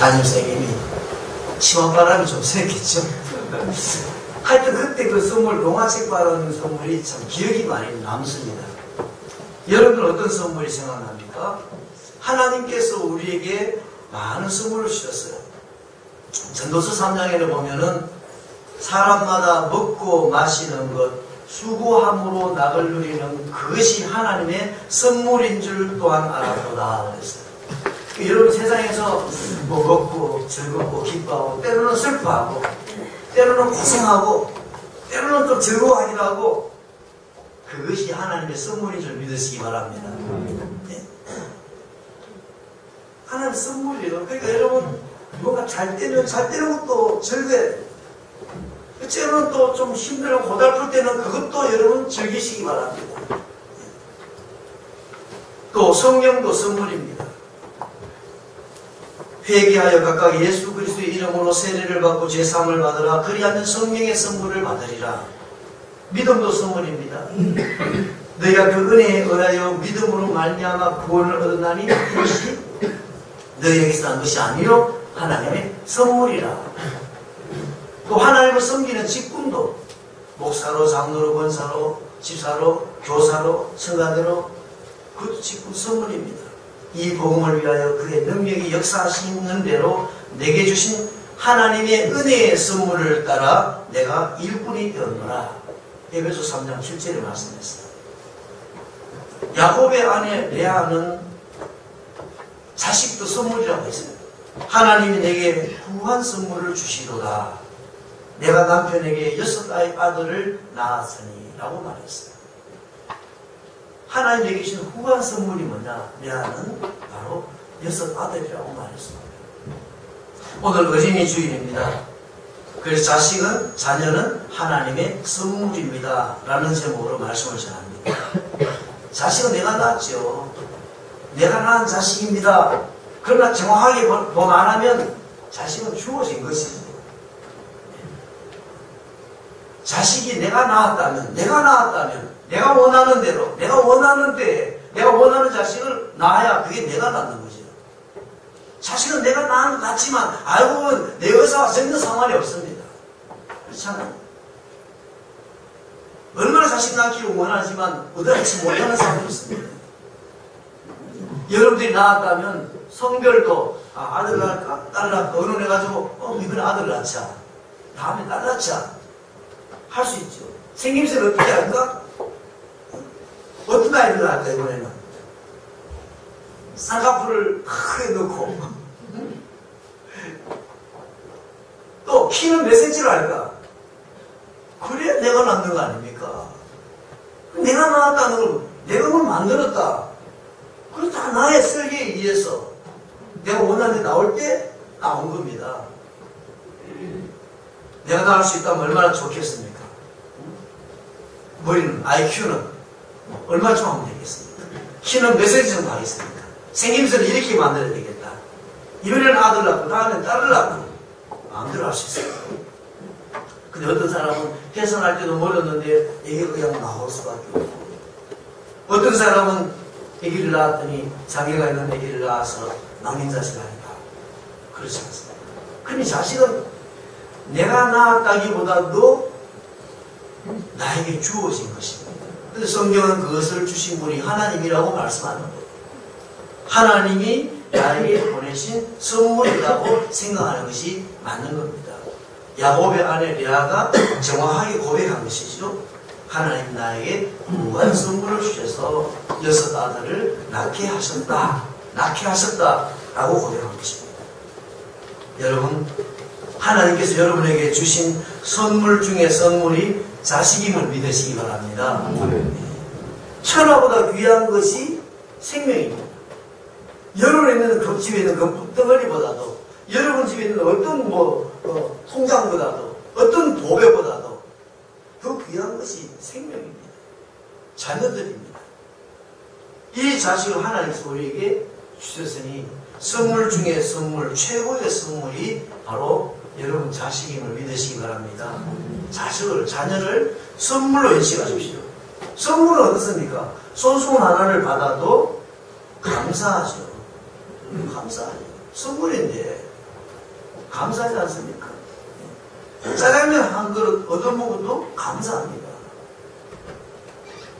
담임선생님이 치맛바람이 좀 쐴겠죠. 하여튼 그때 그 선물, 동화책 받은 선물이 참 기억이 많이 남습니다. 여러분들 어떤 선물이 생각납니까? 하나님께서 우리에게 많은 선물을 주셨어요. 전도서 3장에를 보면은 사람마다 먹고 마시는 것, 수고함으로 낙을 누리는 그것이 하나님의 선물인 줄 또한 알았도다 그랬어요. 여러분 세상에서 뭐 먹고 즐겁고 기뻐하고 때로는 슬퍼하고 때로는 고생하고 때로는 또 즐거워하기도 하고 그것이 하나님의 선물인 줄 믿으시기 바랍니다. 네. 하나님의 선물이에요. 그러니까 여러분 뭔가 잘 되면 잘 되는 것도 즐거워요. 때로는 또 좀 힘들고 고달플 때는 그것도 여러분 즐기시기 바랍니다. 또 성령도 선물입니다. 회개하여 각각 예수 그리스도의 이름으로 세례를 받고 제사함을 받으라. 그리하면 성령의 선물을 받으리라. 믿음도 선물입니다. 너희가 그 은혜에 의하여 믿음으로 말미암아 구원을 얻었나니 그것이 너희에게서 난 것이 아니요 하나님의 선물이라. 또 하나님을 섬기는 직분도 목사로, 장로로, 권사로, 집사로, 교사로, 성가대로 그것도 직분 선물입니다. 이 복음을 위하여 그의 능력이 역사하시는 대로 내게 주신 하나님의 은혜의 선물을 따라 내가 일꾼이 되었노라. 에베소 3장 7절에 말씀했어요. 야곱의 아내 레아는 자식도 선물이라고 했어요. 하나님이 내게 후한 선물을 주시도다. 내가 남편에게 6 아들을 낳았으니 라고 말했어요. 하나님에게 주신 후한 선물이 뭐냐? 레아는 바로 6 아들이라고 말했습니다. 오늘 어린이 주일입니다. 그래서 자녀는 하나님의 선물입니다 라는 제목으로 말씀을 전합니다. 자식은 내가 낳았죠. 내가 낳은 자식입니다. 그러나 정확하게 본 안 하면 자식은 주어진 것입니다. 자식이 내가 낳았다면 내가 원하는 대로 내가 원하는 때에 내가 원하는 자식을 낳아야 그게 내가 낳는 거죠. 자식은 내가 낳은 것 같지만 알고 보면 내 의사와 전혀 상관이 없습니다. 그렇잖아요. 얼마나 자식 낳기를 원하지만 얻어내지 못하는 사람도 있습니다. 여러분들이 낳았다면 성별도 아들 낳을까? 딸 낳을까? 의논해가지고 이번에 아들 낳자. 다음에 딸 낳자. 할 수 있죠. 생김새를 어떻게 할까? 어떤 아이를 낳을까 이번에는? 쌍꺼풀을 크게 넣고 또 키는 몇 센치로 할까? 그래야 내가 낳는 거 아닙니까? 내가 낳았다는 걸 내가 뭘 만들었다. 그건 다 나의 설계에 의해서 내가 원하는 데 나올 때 나온 겁니다. 내가 나올 수 있다면 얼마나 좋겠습니까? 머리는, IQ는 얼마쯤 하면 되겠습니까? 키는 몇 센치 정도 하겠습니까? 생김새를 이렇게 만들어야 되겠다. 이번에는 아들 낳고 다음에는 딸을 낳고 마음대로 할 수 있어요. 근데 어떤 사람은 해산할 때도 멀었는데 애기가 그냥 나올 수밖에 없고, 어떤 사람은 애기를 낳았더니 자기가 있는 애기를 낳아서 낭인자식을 하니까 그렇지 않습니다. 근데 자식은 내가 낳았다기보다도 나에게 주어진 것입니다. 그래서 성경은 그것을 주신 분이 하나님이라고 말씀하는 거예요. 하나님이 나에게 보내신 선물이라고 생각하는 것이 맞는 겁니다. 야곱의 아내 레아가 정확하게 고백한 것이죠. 하나님 나에게 무한 선물을 주셔서 6 아들을 낳게 하셨다라고 고백한 것입니다. 여러분, 하나님께서 여러분에게 주신 선물 중에 선물이 자식임을 믿으시기 바랍니다. 천하보다 귀한 것이 생명입니다. 여러분 있는 그 집에 있는 그 덩어리보다도, 여러분 집에 있는 어떤 통장보다도, 어떤 보배보다도 더 귀한 것이 생명입니다. 자녀들입니다. 이 자식을 하나님께서 우리에게 주셨으니 선물 중에 선물, 최고의 선물이 바로 여러분 자식임을 믿으시기 바랍니다. 자녀를 선물로 인식하십시오. 선물은 어떻습니까? 손수건 하나를 받아도 감사하죠. 감사하죠. 선물인데 감사하지 않습니까? 짜장면 한 그릇 얻어먹어도 감사합니다.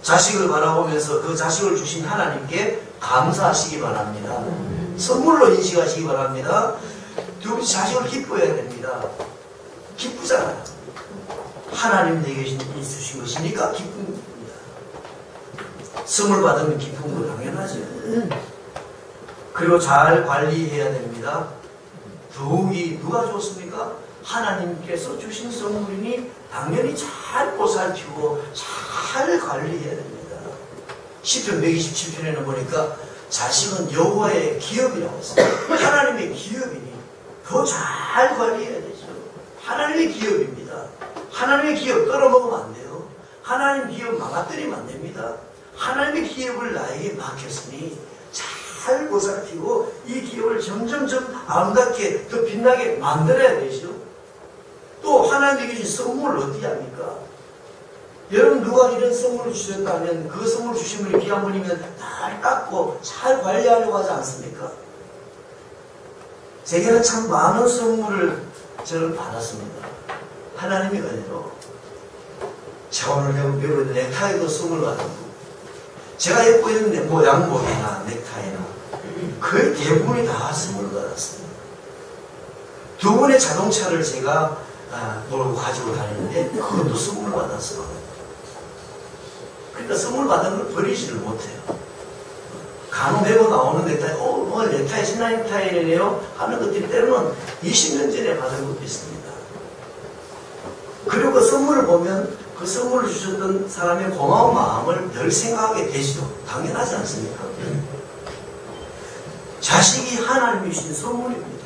자식을 바라보면서 그 자식을 주신 하나님께 감사하시기 바랍니다. 선물로 인식하시기 바랍니다. 두 자식을 기뻐해야 됩니다. 기쁘잖아요. 하나님 내게 주신 것이니까 기쁜 겁니다. 선물 받으면 기쁜 거 당연하죠. 그리고 잘 관리해야 됩니다. 더욱이 누가 줬습니까? 하나님께서 주신 선물이니 당연히 잘 보살피고 잘 관리해야 됩니다. 시편 127편에는 보니까 자식은 여호와의 기업이라고 했어요. 하나님의 기업이니 더 잘 관리해야 되죠. 하나님의 기업입니다. 하나님의 기업 떨어먹으면 안 돼요. 하나님 기업 망가뜨리면 안 됩니다. 하나님의 기업을 나에게 맡겼으니 잘 보살피고 이 기업을 점점점 아름답게 더 빛나게 만들어야 되죠. 또 하나님에게 주신 선물을 어떻게 합니까? 여러분 누가 이런 선물을 주셨다면 그 선물 주신 분이 귀한 분이면 잘 닦고 잘 관리하려고 하지 않습니까? 제게는 참 많은 선물을 저는 받았습니다. 하나님의 은혜로. 제가 오늘 배우는 넥타이도 선물 받았고 제가 입고 있는 뭐 양복이나 넥타이나 거의 대부분이 다 선물 받았어요. 두 번의 자동차를 제가 몰고 가지고 다니는데 그것도 선물 받았어요. 그러니까 선물 받은 걸 버리지를 못해요. 간혹 메고 나오는 넥타이, 오늘 넥타이 신나 넥타이네요 하는 것들이 때로는 20년 전에 받은 것도 있습니다. 그리고 그 선물을 보면 그 선물을 주셨던 사람의 고마운 마음을 늘 생각하게 되지도 당연하지 않습니까? 자식이 하나님이 주신 선물입니다.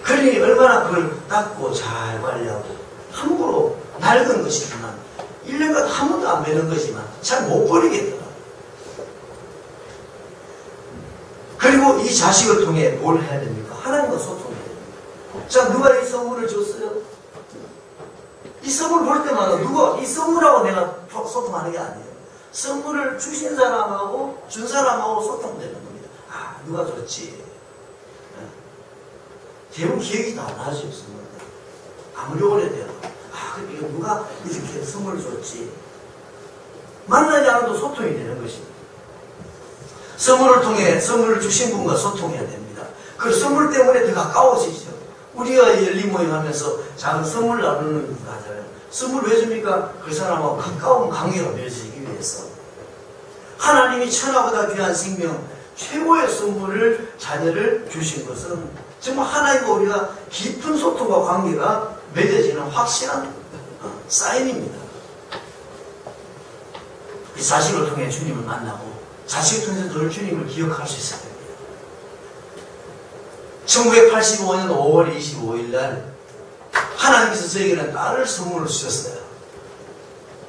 그러니 얼마나 그걸 닦고 잘 관리하고 함부로 낡은 것이지만 1년간 한 번도 안 매는 거지만 잘 못 버리겠더라. 그리고 이 자식을 통해 뭘 해야 됩니까? 하나님과 소통해야 됩니다. 자, 누가 이 선물을 줬어요? 이 선물 볼 때마다 누가 이 선물하고 내가 소통하는 게 아니에요. 선물을 주신 사람하고 준 사람하고 소통되는 겁니다. 아, 누가 줬지? 대부분 기억이 다 안 나죠, 선물. 아무리 오래돼도. 아, 그러니까 누가 이렇게 선물을 줬지? 만나지 않아도 소통이 되는 것입니다. 선물을 통해 선물을 주신 분과 소통해야 됩니다. 그 선물 때문에 더 가까워지죠. 우리가 열린 모임 하면서 작은 선물 나누는 거 하잖아요. 선물 왜 줍니까? 그 사람하고 가까운 관계가 맺어지기 위해서. 하나님이 천하보다 귀한 생명, 최고의 선물을 자녀를 주신 것은 정말 하나님과 우리가 깊은 소통과 관계가 맺어지는 확실한 사인입니다. 이 자식을 통해 주님을 만나고 자식을 통해서 늘 주님을 기억할 수 있어야 됩니다. 1985년 5월 25일 날 하나님께서 저에게는 딸을 선물을 주셨어요.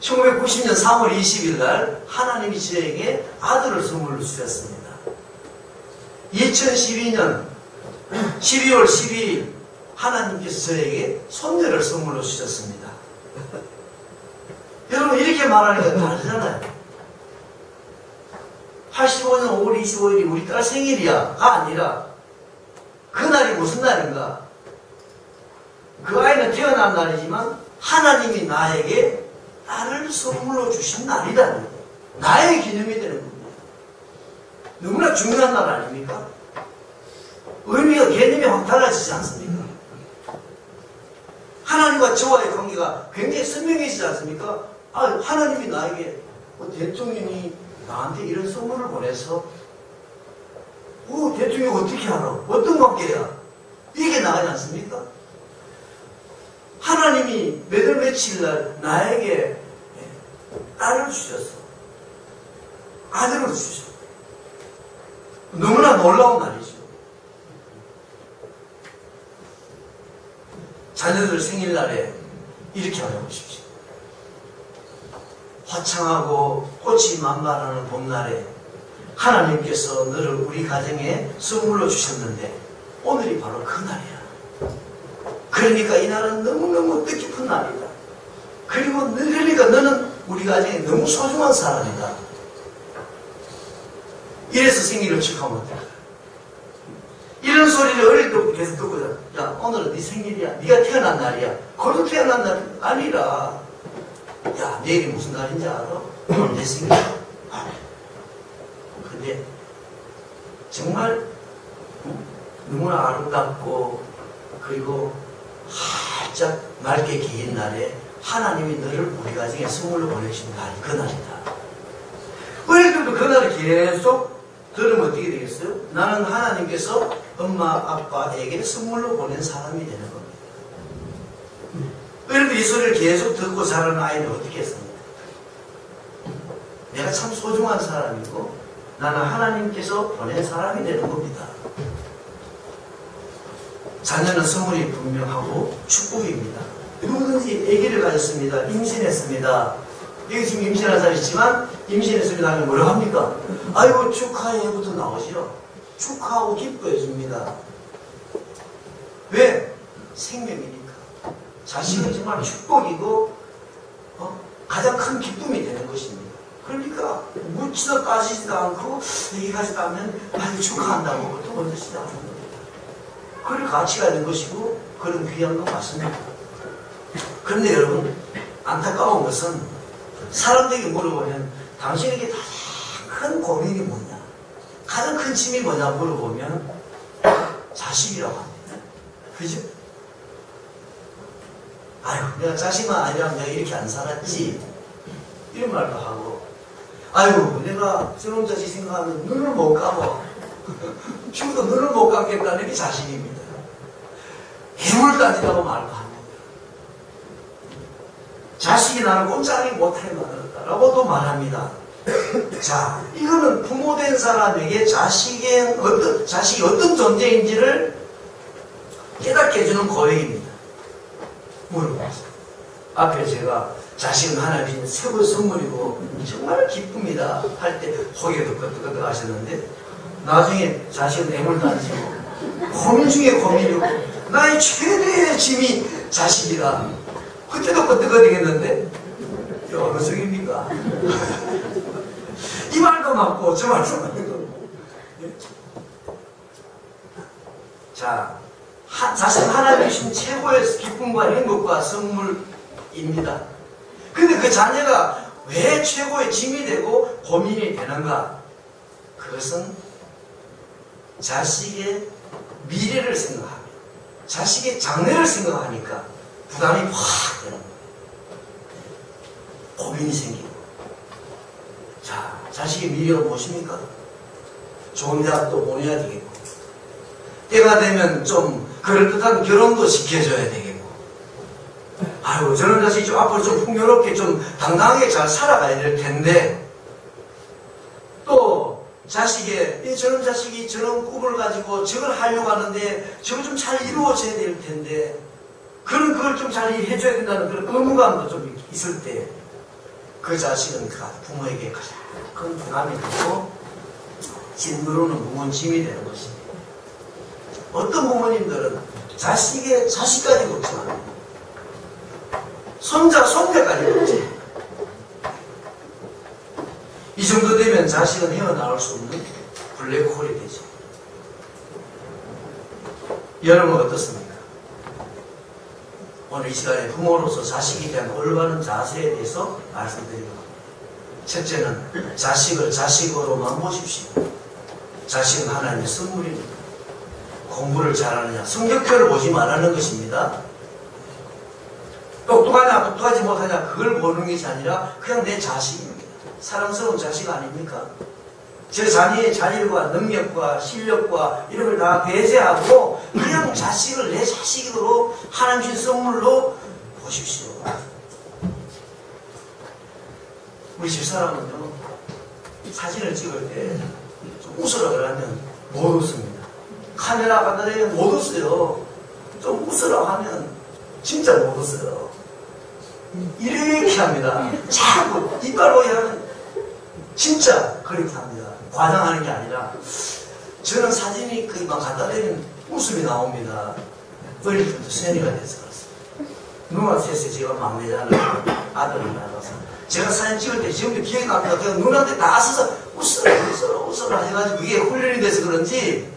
1990년 3월 20일 날 하나님이 저에게 아들을 선물로 주셨습니다. 2012년 12월 12일 하나님께서 저에게 손녀를 선물로 주셨습니다. 여러분 이렇게 말하니까 다르잖아요. 85년 5월 25일이 우리 딸 생일이야가 아니라 그날이 무슨 날인가? 그 아이는 태어난 날이지만 하나님이 나에게 딸을 선물로 주신 날이라는 거예요. 나의 기념이 되는 겁니다. 너무나 중요한 날 아닙니까? 의미가 개념이 확 달라지지 않습니까? 하나님과 저와의 관계가 굉장히 선명해지지 않습니까? 아, 하나님이 나에게 대통령이 나한테 이런 선물을 보내서 대통령이 어떻게 알아? 어떤 관계야? 이게 나가지 않습니까? 하나님이 몇 월 며칠 날 나에게 딸을 주셔서 아들을 주셨어. 너무나 놀라운 날이죠. 자녀들 생일날에 이렇게 알아보십시오. 화창하고 꽃이 만발하는 봄날에 하나님께서 너를 우리 가정에 선물로 주셨는데 오늘이 바로 그 날이야. 그러니까 이 날은 너무너무 뜻깊은 날이다. 그리고 그러니까 너는 우리 가정에 너무 소중한 사람이다. 이래서 생일을 축하하면 어떨까? 이런 이런 소리를 어릴 때부터 계속 듣고, 야, 오늘은 네 생일이야. 네가 태어난 날이야. 그래도 태어난 날이 아니라, 야, 내일이 무슨 날인지 알아? 오늘 내 생일이야. 근데 정말 너무나 아름답고 그리고 활짝 맑게 긴 날에 하나님이 너를 우리 가정에 선물로 보내신 날이 그 날이다. 어릴 때부터 그 날을 계속 들으면 어떻게 되겠어요? 나는 하나님께서 엄마 아빠에게 선물로 보낸 사람이 되는 겁니다. 어릴 때 이 소리를 계속 듣고 자라는 아이는 어떻게 했습니까? 내가 참 소중한 사람이고 나는 하나님께서 보낸 사람이 되는 겁니다. 자녀는 선물이 분명하고 축복입니다. 누구든지 아기를 가졌습니다. 임신했습니다. 여기 지금 임신한 사람이 있지만 임신했습니다 하면 뭐라고 합니까? 아이고 축하해부터 나오죠. 축하하고 기뻐해 줍니다. 왜? 생명이니까. 자식은 정말 축복이고 가장 큰 기쁨이 되는 것입니다. 그러니까 묻지도 따지지도 않고 얘기하지도 않으면 아이고 축하한다고 또 먼저 시작하는 겁니다. 그럴 가치가 있는 것이고 그런 귀한 거 맞습니다. 그런데 여러분 안타까운 것은 사람들에게 물어보면 당신에게 가장 큰 고민이 뭐냐, 가장 큰 짐이 뭐냐 물어보면 자식이라고 합니다. 그죠? 아유 내가 자식만 아니라면 내가 이렇게 안 살았지 이런 말도 하고, 아유 내가 저놈 자식 생각하면 눈을 못 감어 죽어도 눈을 못 감겠다는 게 자식입니다. 힘을 따지라고 말도 합니다. 자식이 나를 꼼짝이 못할 만하다라고도 말합니다. 자, 이거는 부모된 사람에게 자식이 어떤 존재인지를 깨닫게 해주는 고백입니다. 물어보세요. 앞에 제가 자식은 하나님 최고의 선물이고 정말 기쁩니다 할 때 고개도 끄덕끄덕 하셨는데 나중에 자식은 애물도 안 지고 고민 중에 고민이고 나의 최대의 짐이 자식이다. 그때도 끄덕끄덕했는데 이게 어느 쪽입니까? 이 말도 맞고 저 말도 맞고. 자, 자식은 하나님이 주신 최고의 기쁨과 행복과 선물입니다. 근데 그 자녀가 왜 최고의 짐이 되고 고민이 되는가? 그것은 자식의 미래를 생각하며 자식의 장래를 생각하니까 부담이 확 되는 거예요. 고민이 생기고. 자, 자식의 미래가 무엇입니까? 좋은 대학도 보내야 되겠고, 때가 되면 좀 그럴듯한 결혼도 시켜줘야 되겠고, 아이고 저런 자식이 좀 앞으로 좀 풍요롭게 좀 당당하게 잘 살아가야 될 텐데, 또 자식의 저런 자식이 저런 꿈을 가지고 저걸 하려고 하는데 저거 좀 잘 이루어져야 될 텐데, 그걸 좀 잘 해줘야 된다는 그런 의무감도 좀 있을 때 그 자식은 부모에게 가장 큰 부담이 되고 짓누르는 무거운 짐이 되는 것입니다. 어떤 부모님들은 자식까지 걱정합니다. 손자까지 걱정해요. 이 정도 되면 자식은 헤어나올 수 없는 블랙홀이 되죠. 여러분 어떻습니까? 오늘 이 시간에 부모로서 자식에 대한 올바른 자세에 대해서 말씀드리려고 합니다. 첫째는 자식을 자식으로만 보십시오. 자식은 하나님의 선물입니다. 공부를 잘하느냐, 성적표를 보지 말라는 것입니다. 똑똑하냐 똑똑하지 못하냐 그걸 보는 것이 아니라 그냥 내 자식입니다. 사랑스러운 자식 아닙니까? 제 자녀의 자질과 능력과 실력과 이런 걸 다 배제하고 그냥 자식을 내 자식으로 하나님 주신 선물로 보십시오. 우리 집사람은요, 사진을 찍을 때 좀 웃으라 그러면 못 웃습니다. 카메라 갖다 대면 못 웃어요. 좀 웃으라 하면 진짜 못 웃어요. 이렇게 합니다. 자꾸 이빨 보이 하면 진짜 그렇게 합니다. 과장하는 게 아니라 저는 사진이 막 갖다 대면 웃음이 나옵니다. 어릴 때부터 세뇌가 돼서 그렇습니다. 누나 셋에 제가 막내잖아요. 아들을 낳아서 제가 사진 찍을 때 지금도 기억이 납니다. 제가 누나한테 나서서 웃어라 해가지고 이게 훈련이 돼서 그런지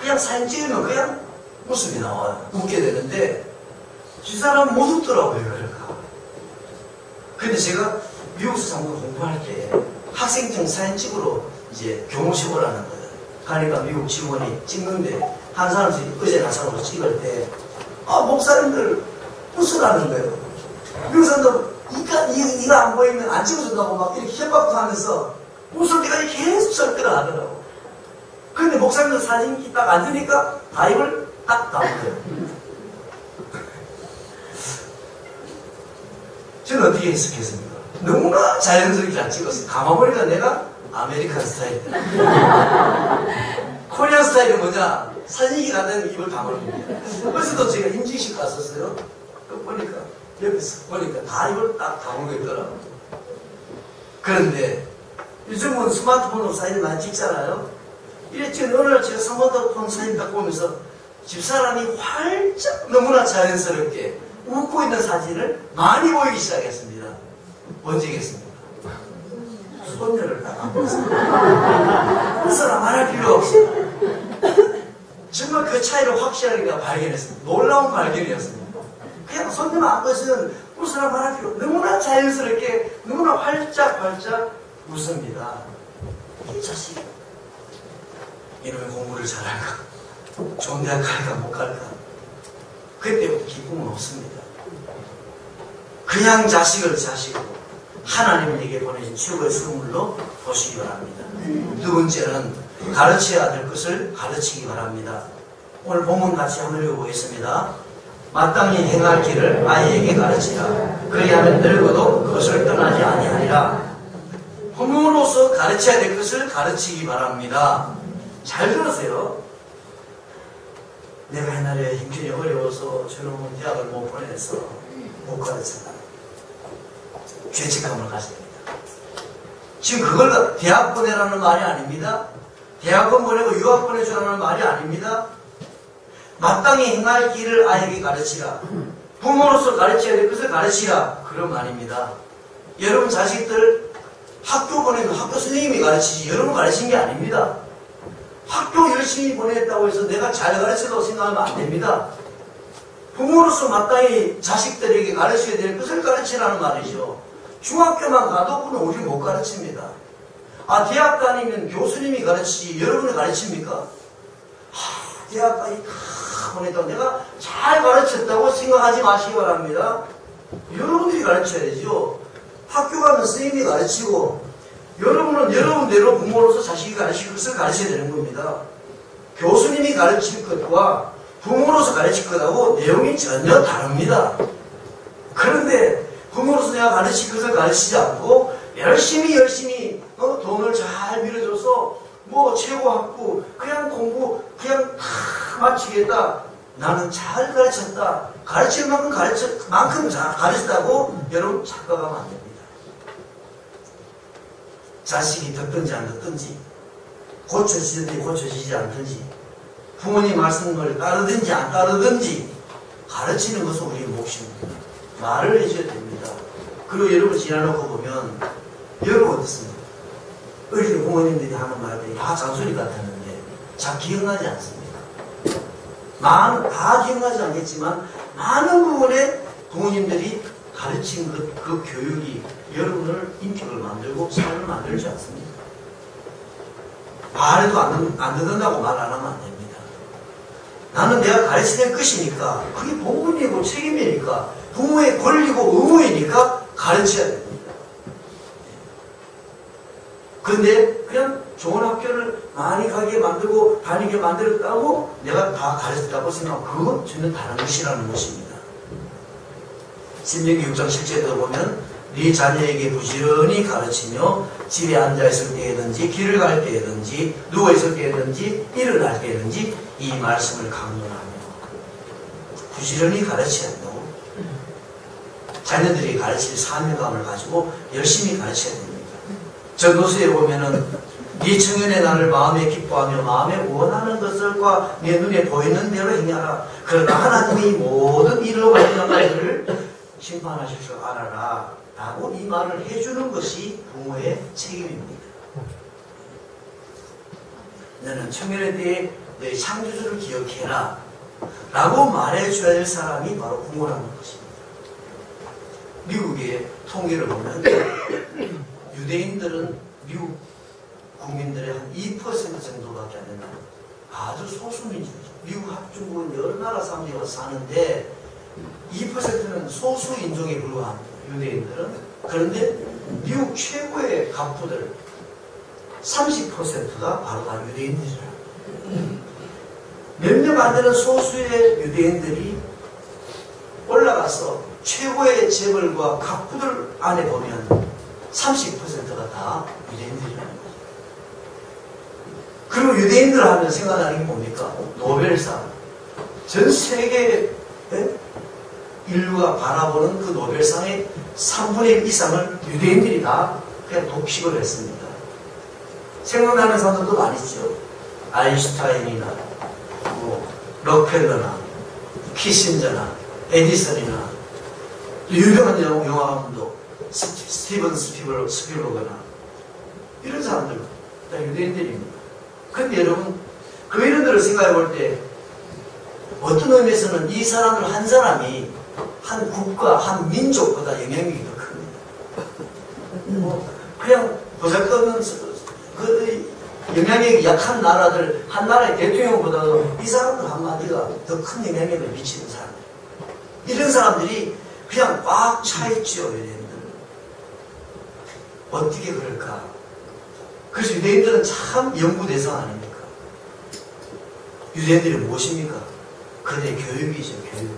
그냥 사진 찍으면 그냥 모습이 나와요. 웃게 되는데 이 사람 못 웃더라고요. 그럴까. 근데 제가 미국에서 잠깐 공부할 때 학생증 사진 찍으러 이제 교무실 오라는 거예요. 가니까 미국 직원이 찍는데 한 사람씩 의제 나사로 찍을 때 목사님들 웃으라는 거예요. 미국 사람들 이가 안 보이면 안 찍어준다고 막 이렇게 협박도 하면서 웃을 때까지 계속 절대를 하더라고. 근데 목사님들 사진이 딱 앉으니까 바이블 딱 나오더라고요. 저는 어떻게 해석했습니까? 너무나 자연스럽게 잘 찍었어요. 가만 보니까 내가 아메리칸 스타일. 코리안 스타일이 뭐냐? 사진이 가는 입을 다물고. 그래서도 제가 임직식 갔었어요. 보니까, 옆에서 보니까 다 입을 딱 다물고 있더라고요. 그런데 요즘은 스마트폰으로 사진을 많이 찍잖아요. 이래 지금 어느 날 제가 스마트폰 사진 딱 보면서 집사람이 활짝 너무나 자연스럽게 웃고 있는 사진을 많이 보이기 시작했습니다. 언제겠습니까? 손녀를 딱 안고 있습니다. 그 사람 말할 필요 없이 정말 그 차이를 확실하게 내가 발견했습니다. 놀라운 발견이었습니다. 그냥 손녀만 안고 있으면 그 사람 말할 필요 없이 너무나 자연스럽게 너무나 활짝 웃습니다. 이 자식 이놈의 공부를 잘할까? 좋은 대학 갈까 못 갈까? 그때부터 기쁨은 없습니다. 그냥 자식을 자식으로 하나님에게 보내신 최고의 선물로 보시기 바랍니다. 두 번째는 가르쳐야 될 것을 가르치기 바랍니다. 오늘 본문 같이 한번 읽어보겠습니다. 마땅히 행할 길을 아이에게 가르치라. 그리하면 늙어도 그것을 떠나지 아니하리라. 부모로서 가르쳐야 될 것을 가르치기 바랍니다. 잘 들으세요. 내가 옛날에 형편이 어려워서 저놈은 대학을 못 보내서 못 가르쳤다. 죄책감을 가집니다. 지금 그걸 대학 보내라는 말이 아닙니다. 대학원 보내고 유학 보내주라는 말이 아닙니다. 마땅히 행할 길을 아이에게 가르치라. 부모로서 가르쳐야 될 것을 가르치라. 그런 말입니다. 여러분 자식들 학교 보내면 학교 선생님이 가르치지 여러분 가르친 게 아닙니다. 학교 열심히 보냈다고 해서 내가 잘 가르친다고 생각하면 안 됩니다. 부모로서 마땅히 자식들에게 가르쳐야 될 것을 가르치라는 말이죠. 중학교만 가도 그는 우리 못 가르칩니다. 대학 다니면 교수님이 가르치지 여러분이 가르칩니까? 대학까지 다 보냈다고 내가 잘 가르쳤다고 생각하지 마시기 바랍니다. 여러분들이 가르쳐야 되죠. 학교 가면 선생님이 가르치고 여러분은 여러분대로 부모로서 자식이 가르칠 것을 가르쳐야 되는 겁니다. 교수님이 가르칠 것과 부모로서 가르칠 것하고 내용이 전혀 다릅니다. 그런데 부모로서 내가 가르칠 것을 가르치지 않고 열심히 돈을 잘 밀어줘서 최고 학부 그냥 공부 그냥 다 마치겠다. 나는 잘 가르쳤다. 가르칠 만큼 가르쳤다고 여러분 착각하면 안 됩니다. 자식이 듣든지 안 듣든지 고쳐지든지 고쳐지지 않든지 부모님 말씀을 따르든지 안 따르든지 가르치는 것은 우리의 몫입니다. 말을 해줘야 됩니다. 그리고 여러분 지나놓고 보면 여러분 어떻습니까? 어릴 때 부모님들이 하는 말들이 다 잔소리 같았는데 잘 기억나지 않습니다. 다 기억나지 않겠지만 많은 부분에 부모님들이 가르친 그 교육이 여러분을 인격을 만들고 삶을 만들지 않습니다. 말해도 안 듣는다고 말 안 하면 안 됩니다. 나는 내가 가르치는 것이니까 그게 본분이고 책임이니까 부모의 권리고 의무이니까 가르쳐야 됩니다. 그런데 그냥 좋은 학교를 많이 가게 만들고 다니게 만들었다고 내가 다 가르쳤다고 생각하면 그건 전혀 다른 것이라는 것입니다. 신명기 6장 7절에 보면 네 자녀에게 부지런히 가르치며 집에 앉아있을 때든지 길을 갈 때든지 누워있을 때든지 일어날 때든지 이 말씀을 강론하며 부지런히 가르쳐야 한다고. 자녀들이 가르칠 사명감을 가지고 열심히 가르쳐야 됩니다. 전도서에 보면은 네 청년의 날을 마음에 기뻐하며 마음에 원하는 것들과 내 눈에 보이는 대로 행하라. 그러나 하나님이 모든 일을 원하는 것들을 심판하실 줄 알아라 라고 이 말을 해주는 것이 부모의 책임입니다. 너는 청년의 때에 너희 창조주를 기억해라 라고 말해줘야 될 사람이 바로 부모라는 것입니다. 미국의 통계를 보면 유대인들은 미국 국민들의 한 2% 정도밖에 안 된다. 아주 소수민족이죠. 미국 합중국은 여러 나라 사람들이 와서 사는데 2%는 소수 인종에 불과합니다. 유대인들은. 그런데 미국 최고의 갑부들 30%가 바로 다 유대인들이라. 몇 명 안 되는 소수의 유대인들이 올라가서 최고의 재벌과 갑부들 안에 보면 30%가 다 유대인들이라는 거죠. 그리고 유대인들 하면 생각나는 게 뭡니까? 노벨상. 전 세계 인류가 바라보는 그 노벨상의 3분의 1 이상을 유대인들이 다 그냥 독식을 했습니다. 생각나는 사람들도 많이 있죠. 아인슈타인이나 록펠러나 키신저나 에디슨이나 유명한 영화감독 스티븐 스필버그나 이런 사람들 다 유대인들입니다. 근데 여러분 그 이런들을 생각해 볼 때 어떤 의미에서는 이 사람들 한 사람이 한 국가, 한 민족보다 영향력이 더 큽니다. 그냥 보잘것없는 그 영향력이 약한 나라들, 한 나라의 대통령보다도 이 사람들 한마디가 더 큰 영향력을 미치는 사람들. 이런 사람들이 그냥 꽉 차있죠, 유대인들. 어떻게 그럴까? 그래서 유대인들은 참 연구 대상 아닙니까? 유대인들이 무엇입니까? 그들의 교육이죠, 교육.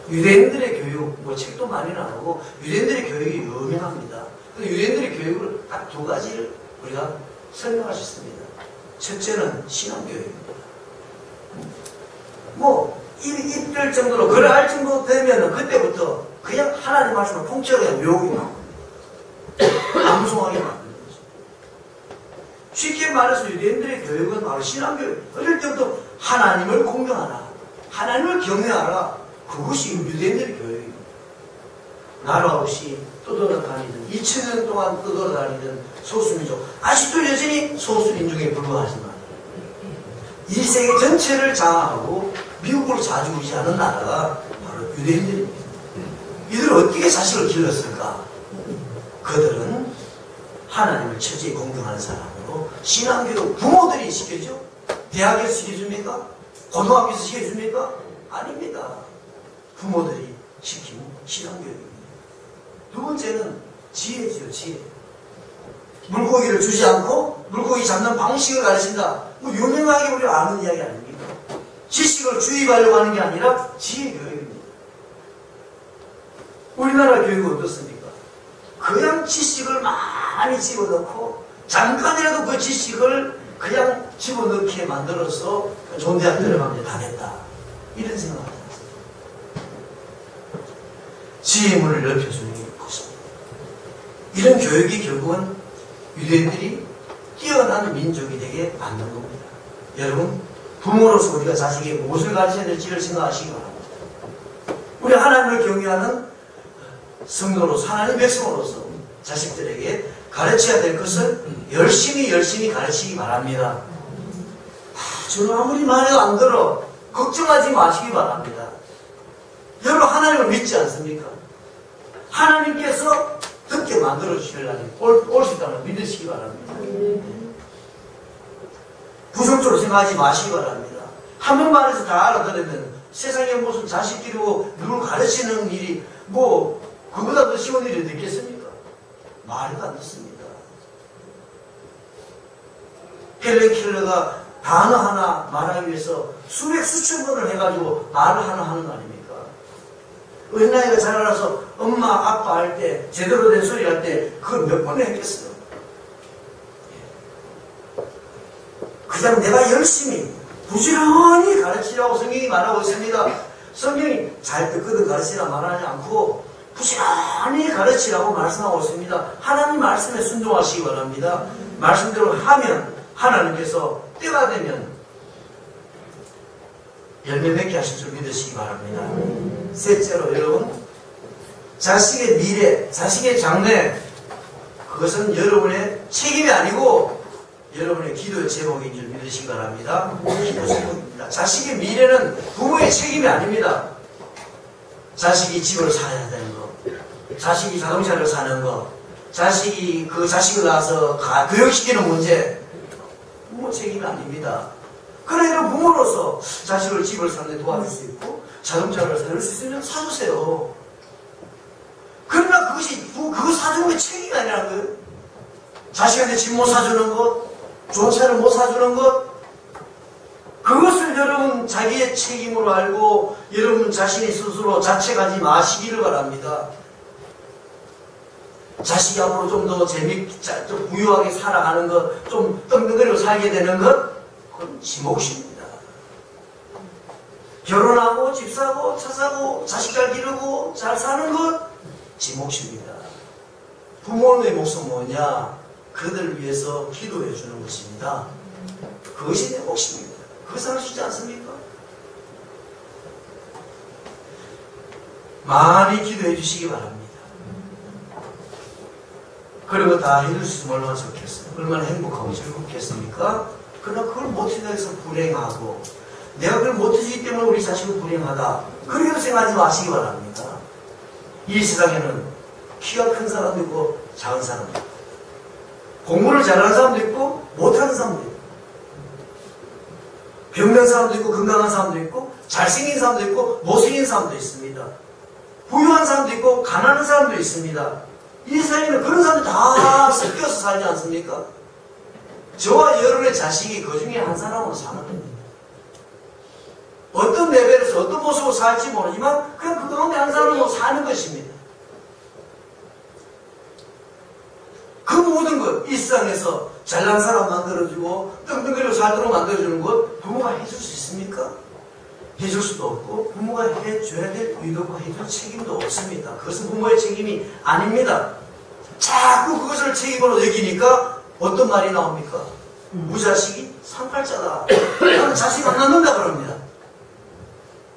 유대인들의 교육, 뭐 책도 많이 나오고, 유대인들의 교육이 유명합니다. 유대인들의 교육을 딱 두 가지를 우리가 설명할 수 있습니다. 첫째는 신앙교육입니다. 뭐, 입될 정도로, 그럴 정도 되면 그때부터 그냥 하나님 말씀을 통째로 그냥 외우기만 합니다. 암송하게 만드는 거죠. 쉽게 말해서 유대인들의 교육은 바로 신앙교육. 어릴 때부터 하나님을 공경하라. 하나님을 경외하라. 그것이 유대인들의 교육입니다. 나라 없이 떠돌아다니든 2000년 동안 떠돌아다니던 소수민족 아직도 여전히 소수민족에 불과하지만 이 세계 전체를 장악하고 미국으로 좌지우지하는 나라가 바로 유대인들입니다. 이들은 어떻게 자식을 길렀을까? 그들은 하나님을 철저히 공경하는 사람으로 신앙교육 부모들이 시켜줘? 대학에서 시켜줍니까? 고등학교에서 시켜줍니까? 아닙니다. 부모들이 시키는 신앙교육입니다. 두 번째는 지혜죠, 지혜. 물고기를 주지 않고 물고기 잡는 방식을 가르친다. 뭐 유명하게 우리가 아는 이야기 아닙니까? 지식을 주입하려고 하는 게 아니라 지혜 교육입니다. 우리나라 교육은 어떻습니까? 그냥 지식을 많이 집어넣고 잠깐이라도 그 지식을 그냥 집어넣게 만들어서 좋은 대학 들어가면 다 됐다. 이런 생각을 하지 않습니다. 지혜문을 넓혀주는 게 그것입니다. 이런 교육이 결국은 유대인들이 뛰어난 민족이 되게 만든 겁니다. 여러분, 부모로서 우리가 자식에게 무엇을 가르쳐야 될지를 생각하시기 바랍니다. 우리 하나님을 경외하는 성도로서, 하나님의 백성으로서 자식들에게 가르쳐야 될 것을 열심히 가르치기 바랍니다. 저는 아무리 말해도 안 들어. 걱정하지 마시기 바랍니다. 여러분 하나님을 믿지 않습니까? 하나님께서 듣게 만들어 주시려니 올 수 있다면 믿으시기 바랍니다. 부정적으로 생각하지 마시기 바랍니다. 한 번 말해서 다 알아들으면 세상에 무슨 자식 기르고 누굴 가르치는 일이 뭐 그보다 더 쉬운 일이 되겠습니까? 말도 안 듣습니다. 헬렌 켈러가 단어 하나 말하기 위해서 수천 번을 해가지고 말을 하나 하는 거 아닙니까? 어린아이가 자라나서 엄마, 아빠 할 때, 제대로 된 소리 할 때, 그걸 몇 번을 했겠어요? 그냥 내가 열심히, 부지런히 가르치라고 성경이 말하고 있습니다. 성경이 잘 듣거든 가르치라 말하지 않고, 부지런히 가르치라고 말씀하고 있습니다. 하나님 말씀에 순종하시기 바랍니다. 말씀대로 하면, 하나님께서 때가 되면, 열매 맺게 하실 줄 믿으시기 바랍니다. 셋째로 여러분, 자식의 미래, 자식의 장래, 그것은 여러분의 책임이 아니고 여러분의 기도의 제목인 줄 믿으시기 바랍니다. 믿으시기 바랍니다. 기도 제목입니다. 자식의 미래는 부모의 책임이 아닙니다. 자식이 집을 사야 되는 거, 자식이 자동차를 사는 거, 자식이 그 자식을 낳아서 교육시키는 문제, 부모 책임이 아닙니다. 그러나 부모로서 자식을 집을 사는 데 도와줄 수 있고 자동차를 사줄 수 있으면 사주세요. 그러나 그것이 그거 사주는 게 책임이 아니라는 거예요. 자식한테 집 못 사주는 것, 좋은 차를 못 사주는 것, 그것을 여러분 자기의 책임으로 알고 여러분 자신이 스스로 자책하지 마시기를 바랍니다. 자식이 앞으로 좀 더 좀 부유하게 살아가는 것, 좀 떵떵거리고 살게 되는 것, 그건 지 몫입니다. 결혼하고 집 사고 차 사고 자식 잘 기르고 잘 사는 것, 지 몫입니다. 부모의 몫은 뭐냐? 그들을 위해서 기도해 주는 것입니다. 그것이 내 몫입니다. 그것을 할 수 있지 않습니까? 많이 기도해 주시기 바랍니다. 그런 거 다 해줄 수 있으면 얼마나 좋겠어요. 얼마나 행복하고 즐겁겠습니까? 그러나 그걸 못한다 해서 불행하고 내가 그걸 못해주기 때문에 우리 자식은 불행하다, 그렇게 생각하지 마시기 바랍니다. 이 세상에는 키가 큰 사람도 있고 작은 사람도 있고 공부를 잘하는 사람도 있고 못하는 사람도 있고 병든 사람도 있고 건강한 사람도 있고 잘생긴 사람도 있고 못생긴 사람도 있습니다. 부유한 사람도 있고 가난한 사람도 있습니다. 이 세상에는 그런 사람들 다 섞여서 살지 않습니까? 저와 여러분의 자식이 그 중에 한 사람으로 사는 겁니다. 어떤 레벨에서 어떤 모습으로 살지 모르지만 그냥 그 가운데 한 사람으로 사는 것입니다. 그 모든 것, 이 세상에서 잘난 사람 만들어주고 떵떵거리고 살도록 만들어주는 것 부모가 해줄 수 있습니까? 해줄 수도 없고 부모가 해줘야 될 의도가 해줄 책임도 없습니다. 그것은 부모의 책임이 아닙니다. 자꾸 그것을 책임으로 여기니까 어떤 말이 나옵니까? 우리 자식이 상팔자다, 나는 자식 안 낳는다 그럽니다.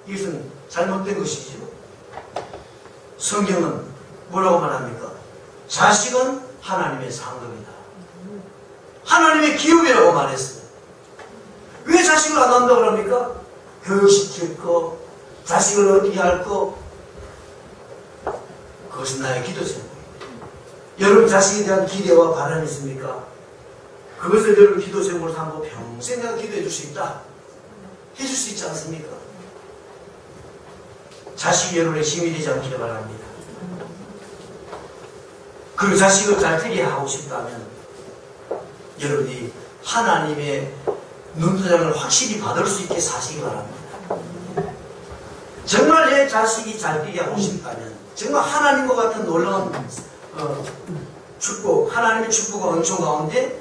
이것은 잘못된 것이죠. 성경은 뭐라고 말합니까? 자식은 하나님의 상급이다, 하나님의 기업이라고 말했어요. 왜 자식을 안 낳는다 그럽니까? 교육시킬 거, 자식을 어떻게 할 거, 그것은 나의 기도 제목입니다. 여러분 자식에 대한 기대와 바람이 있습니까? 그것을 여러분 기도 제목으로 삼고 평생 내가 기도해 줄 수 있다, 해줄 수 있지 않습니까? 자식이 여러분의 힘이 되지 않기를 바랍니다. 그리고 자식을 잘 되게 하고 싶다면 여러분이 하나님의 눈도장을 확실히 받을 수 있게 사시기 바랍니다. 정말 내 자식이 잘 되게 하고 싶다면, 정말 하나님과 같은 놀라운 축복, 하나님의 축복과 은총 가운데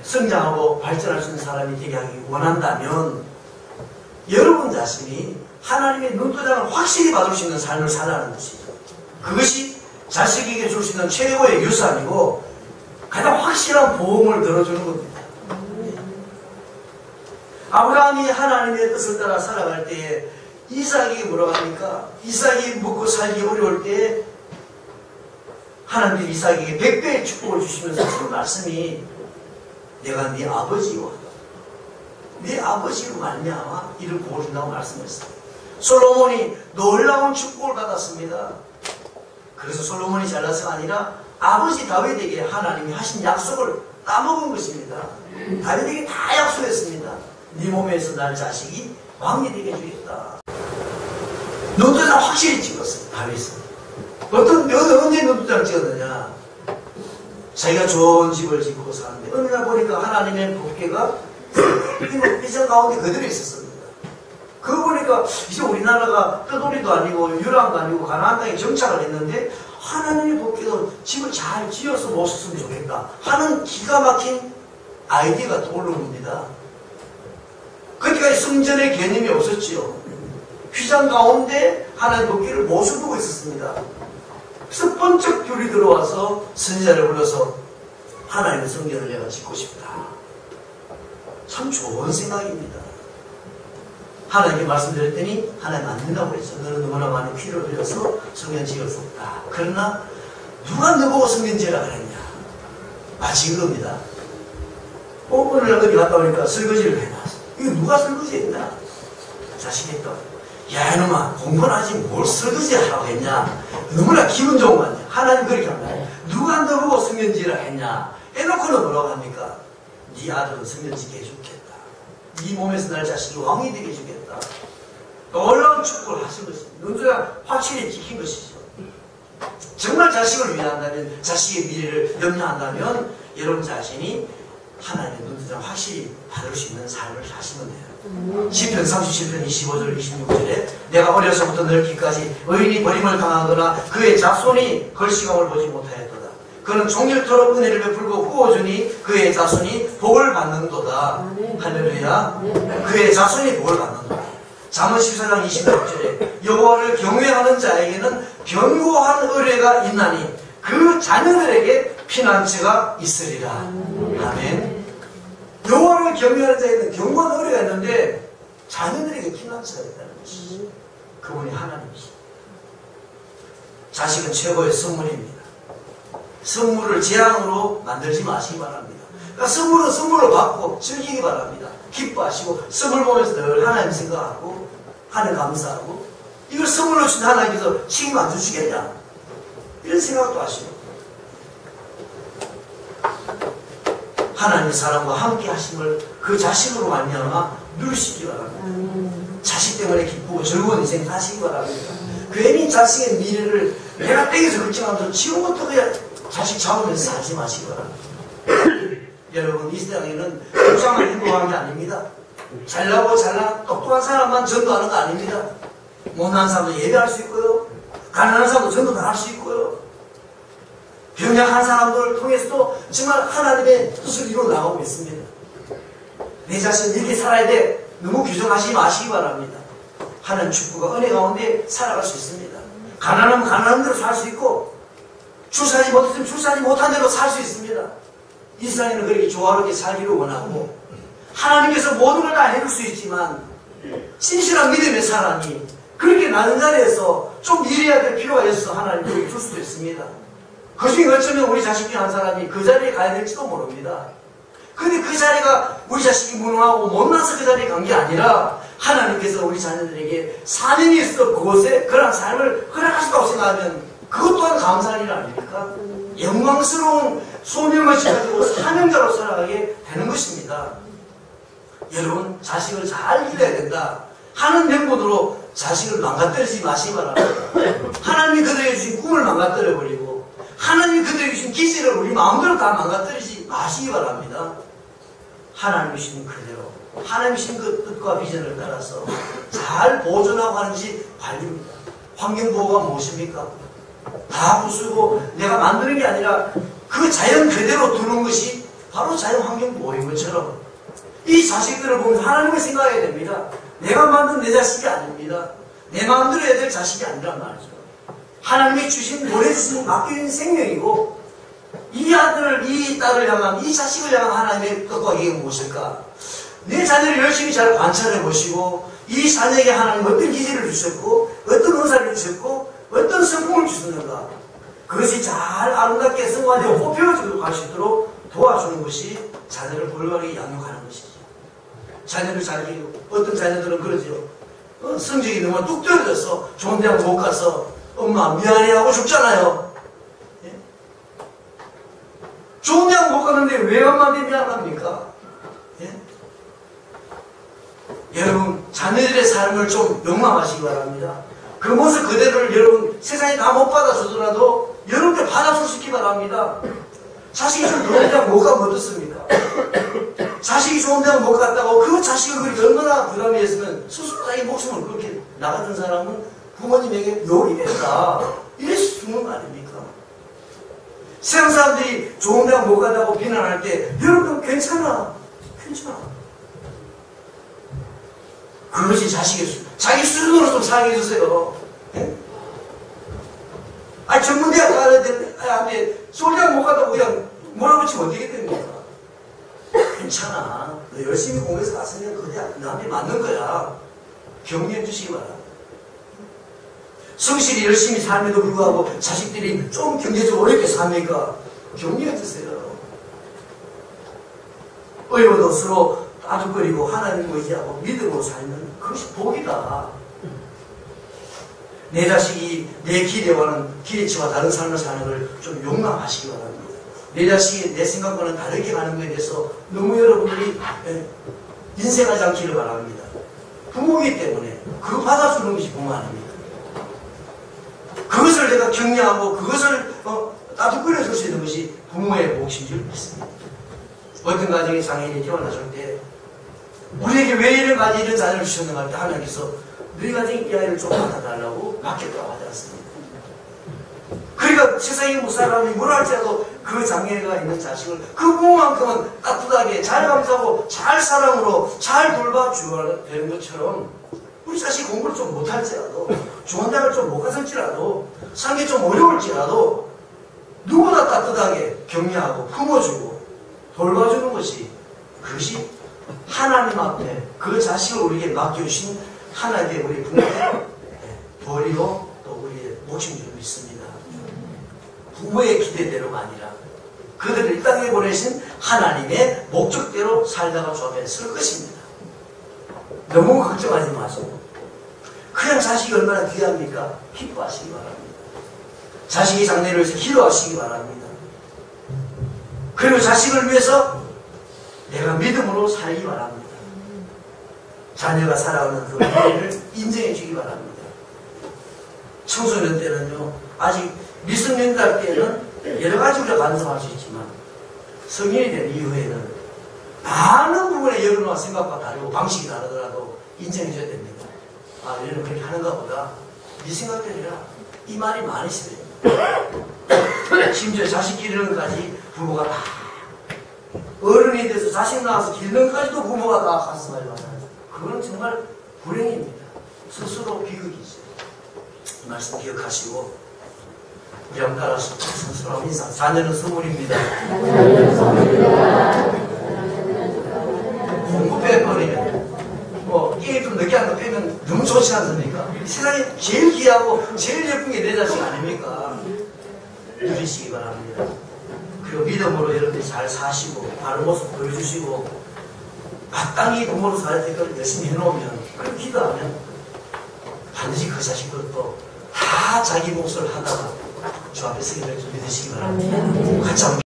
성장하고 발전할 수 있는 사람이 되게 하기 원한다면 여러분 자신이 하나님의 눈도장을 확실히 받을 수 있는 삶을 살라는 것이죠. 그것이 자식에게 줄 수 있는 최고의 유산이고 가장 확실한 보험을 들어주는 겁니다. 아브라함이 하나님의 뜻을 따라 살아갈 때에 이삭에게 뭐라고 합니까? 이삭이 먹고 살기 어려울 때에 하나님이 이삭에게 100배의 축복을 주시면서 하신 말씀이 내가 네 아버지와 네 아버지로 말미암아 이를 보여준다고 말씀했어요. 솔로몬이 놀라운 축복을 받았습니다. 그래서 솔로몬이 잘나서가 아니라 아버지 다윗에게 하나님이 하신 약속을 따먹은 것입니다. 다윗에게 다 약속했습니다. 네 몸에서 날 자식이 왕이 되게 해주겠다. 눈도장 확실히 찍었어요. 다윗은. 언제 눈도장 찍었느냐? 자기가 좋은 집을 짓고 사는데 어느 날 보니까 하나님의 법궤가 삐전 가운데 그대로 있었습니다. 그거 보니까 이제 우리나라가 떠돌이도 아니고 유랑도 아니고 가나안 땅에 정착을 했는데 하나님의 법궤도 집을 잘 지어서 못 썼으면 좋겠다 하는 기가 막힌 아이디어가 떠오르는 겁니다. 그때까지 성전의 개념이 없었지요. 휘장 가운데 하나님의 법궤를 모셔두고 있었습니다. 그래서 번쩍 별이 들어와서 선지자를 불러서 하나님의 성전을 내가 짓고 싶다. 참 좋은 생각입니다. 하나님께 말씀드렸더니 하나님 안 된다고 그랬죠. 너는 너무나 많이 피를 흘려서 성전 지을 수 없다. 그러나 누가 너보고 성전 지으라 그랬냐? 마치 그겁니다. 오늘 어디 갔다 오니까 설거지를 해놨어. 이거 누가 설거지했냐? 자식이 했다. 야, 이놈아, 공부는 하지 뭘 설거지 하라고 했냐? 너무나 기분 좋은 거 아니야? 하나님 그렇게 한다. 누가 너보고 성년지를 했냐? 해놓고는 뭐라고 합니까? 네 아들은 성년지게 해주겠다. 네 몸에서 날 자식이 왕이 되게 해주겠다. 놀라운 축복을 하신 것입니다. 눈두가 확실히 지킨 것이죠. 정말 자식을 위한다면, 자식의 미래를 염려한다면 여러분 자신이 하나님의 눈두장 확실히 받을 수 있는 삶을 사시면 돼요. 시편 37편 25절 26절에 내가 어려서부터 늙기까지 의인이 버림을 당하거나 그의 자손이 걸시감을 보지 못하였도다. 그는 종일토록 은혜를 베풀고 구워주니 그의 자손이 복을 받는도다. 할렐루야. 그의 자손이 복을 받는도다. 잠언 14장 26절에 여호와를 경외하는 자에게는 견고한 의뢰가 있나니 그 자녀들에게 피난처가 있으리라. 아멘. 여호와를 경외하는 자에게는 견고한 의뢰가 있는데 자녀들에게 피난처가 있다는 것이죠. 그분이 하나님이시죠. 자식은 최고의 선물입니다. 선물을 재앙으로 만들지 마시기 바랍니다. 그러니까 선물은 선물로 받고 즐기기 바랍니다. 기뻐하시고 선물 보면서 늘 하나님 생각하고 하나님 감사하고 이걸 선물로 준 하나님께서 책임 안 주시겠냐 이런 생각도 하시고 하나님의 사랑과 함께 하심을 그 자식으로 말미암아 누리시기 바랍니다. 자식 때문에 기쁘고 즐거운 인생 사시기 바랍니다. 괜히 자식의 미래를 내가 땡겨서 걱정하면서 지금부터 그냥 자식 잡으면서 살지 마시기 바랍니다. 여러분 이 세상에는 부자만 행복한 게 아닙니다. 잘나고 잘난 똑똑한 사람만 전도하는 거 아닙니다. 못난 사람도 예배할 수 있고요. 가난한 사람도 전도 다 할 수 있고요. 병약한 사람들을 통해서도 정말 하나님의 뜻을 이루어 나가고 있습니다. 내 자신 이렇게 살아야 돼. 너무 규정하지 마시기 바랍니다. 하나님 축복과 은혜 가운데 살아갈 수 있습니다. 가난하면 가난한 대로 살 수 있고 출산하지 못했으면 출산하지 못한 대로 살 수 있습니다. 이 세상에는 그렇게 조화롭게 살기를 원하고 하나님께서 모든 걸 다 해줄 수 있지만 진실한 믿음의 사람이 그렇게 낮은 자리에서 좀 일해야 될 필요가 있어서 하나님이 줄 수도 있습니다. 그 중에 어쩌면 우리 자식 중 한 사람이 그 자리에 가야 될지도 모릅니다. 근데 그 자리가 우리 자식이 무능하고 못나서 그 자리에 간 게 아니라 하나님께서 우리 자녀들에게 사명이 있어 그곳에 그런 삶을 허락하셨다고 생각하면 그것 또한 감사할 일 아닙니까? 영광스러운 소명을 지가지고 사명자로 살아가게 되는 것입니다. 여러분 자식을 잘 기려야 된다 하는 명분으로 자식을 망가뜨리지 마시기 바랍니다. 하나님이 그들에게 주신 꿈을 망가뜨려버리고 하나님이 그들에게 주신 기질을 우리 마음대로 다 망가뜨리지 마시기 바랍니다. 하나님이 주신 그대로 하나님이 주신 그 뜻과 비전을 따라서 잘 보존하고 하는 것이 관리입니다. 환경보호가 무엇입니까? 다 부수고 내가 만드는 게 아니라 그 자연 그대로 두는 것이 바로 자연 환경보호인 것처럼 이 자식들을 보면 하나님을 생각해야 됩니다. 내가 만든 내 자식이 아닙니다. 내 마음대로 해야 될 자식이 아니란 말이죠. 하나님이 주신, 보내주신, 맡겨진 생명이고 이 아들을, 이 딸을 향한, 이 자식을 향한 하나님의 뜻과 계획은 무엇일까? 내 자녀를 열심히 잘 관찰해 보시고 이 자녀에게 하나님 어떤 기질을 주셨고 어떤 은사를 주셨고 어떤 성공을 주셨는가 그것이 잘 아름답게 성화되고 뽑혀지도록 할 수 있도록 도와주는 것이 자녀를 올바르게 양육하는 것이죠. 자녀를 잘 기르고 어떤 자녀들은 그러죠. 성적이 너무 뚝 떨어져서 좋은 대학 못 가서 엄마 미안해하고 죽잖아요. 예? 좋은 대학 못 갔는데 왜 엄마한테 미안합니까? 예? 여러분 자녀들의 삶을 좀 용납하시기 바랍니다. 그 모습 그대로를 여러분 세상에 다 못 받아주더라도 여러분들 받아줄 수 있기 바랍니다. 자식이 좀 좋은 대학 못 가면 어떻습니까? 자식이 좋은 대학 못 갔다고 그 자식을 그렇게 얼마나 부담이 했으면 스스로 자기 목숨을 그렇게 나갔던 사람은 부모님에게 요리했다 이래서 죽는 거 아닙니까? 세상 사람들이 좋은 대학 못 간다고 비난할 때 여러분 괜찮아 그것이 자기 수준으로 좀 살게 해주세요. 예? 전문대학 가야 되는데 서울대학 못 가다고 그냥 몰아붙이면 어떻게 됩니까? 괜찮아. 너 열심히 공부해서 갔으면 그 대학 너한테 맞는 거야. 격려해 주시기 바랍니다. 성실히 열심히 삶에도 불구하고 자식들이 좀 경제적으로 어렵게 사니까 격려해 주세요. 어려워도 서로 따뜻거리고 하나님을 의지하고 믿음으로 살면 그것이 복이다. 내 자식이 내 기대와는 기대치와 다른 삶을 사는 걸 좀 용납하시기 바랍니다. 내 자식이 내 생각과는 다르게 가는 것에 대해서 너무 여러분들이 인생하지 않기를 바랍니다. 부모이기 때문에 그거 받아주는 것이 부모 아닙니까? 그것을 내가 격려하고 그것을 따뜻거려 줄 수 있는 것이 부모의 몫인 줄 믿습니다. 어떤 가정의 장애인이 태어났을 때 우리에게 왜 이런 자녀를 주셨는가 할 때 하나님께서 너희 가정이 이 아이를 좀 받아달라고 맡겼다고 하지 않습니까? 그러니까 세상에 뭐 사람이 뭐라 할지라도 그 장애가 있는 자식을 그 부모만큼은 따뜻하게 잘 감싸고 잘 사랑으로 잘 돌봐줘야 되는 것처럼 우리 자식이 공부를 좀 못할지라도 중학교를 좀 못 갔을지라도 사는 게 좀 어려울지라도 누구나 따뜻하게 격려하고 품어주고 돌봐주는 것이 그것이 하나님 앞에 그 자식을 우리에게 맡겨주신 하나님의 우리 부모의 도리요 또 우리의 몫인 줄 믿습니다. 부모의 기대대로가 아니라 그들을 이 땅에 보내신 하나님의 목적대로 살다가 주 앞에 설 것입니다. 너무 걱정하지 마시고 그냥 자식이 얼마나 귀합니까? 기뻐하시기 바랍니다. 자식이 장래를 위해서 기도하시기 바랍니다. 그리고 자식을 위해서 내가 믿음으로 살기 바랍니다. 자녀가 살아가는 그 미래를 인정해 주기 바랍니다. 청소년 때는요, 아직 미성년자 때는 여러 가지 우리가 간섭할 수 있지만 성인이 된 이후에는 많은 부분에 여론과 생각과 다르고 방식이 다르더라도 인정해 줘야 됩니다. 아, 얘는 그렇게 하는가 보다. 네 생각대로라. 이 말이 많으시대요. 심지어 자식 기르는 것까지 부모가 다 어른이 돼서 자식 낳아서 기르는 것까지도 부모가 다 가슴하지 않아요. 그건 정말 불행입니다. 스스로 비극이죠. 이 말씀 기억하시고 우리 한번 따라서 스스로 인사. 자녀는 선물입니다. 공부 빼버리면 게임 좀 늦게 한 거 빼면 너무 좋지 않습니까? 세상에 제일 귀하고 제일 예쁜 게 내 자식 아닙니까? 누리시기 바랍니다. 그리고 믿음으로 여러분들이 잘 사시고 바른 모습 보여주시고 마땅히 부모로 살아야 될 걸 열심히 해놓으면 그렇게 기도하면 반드시 그 자식들도 다 자기 몫을 하다가 주 앞에 서게 될 줄 믿으시기 바랍니다. 같이 한번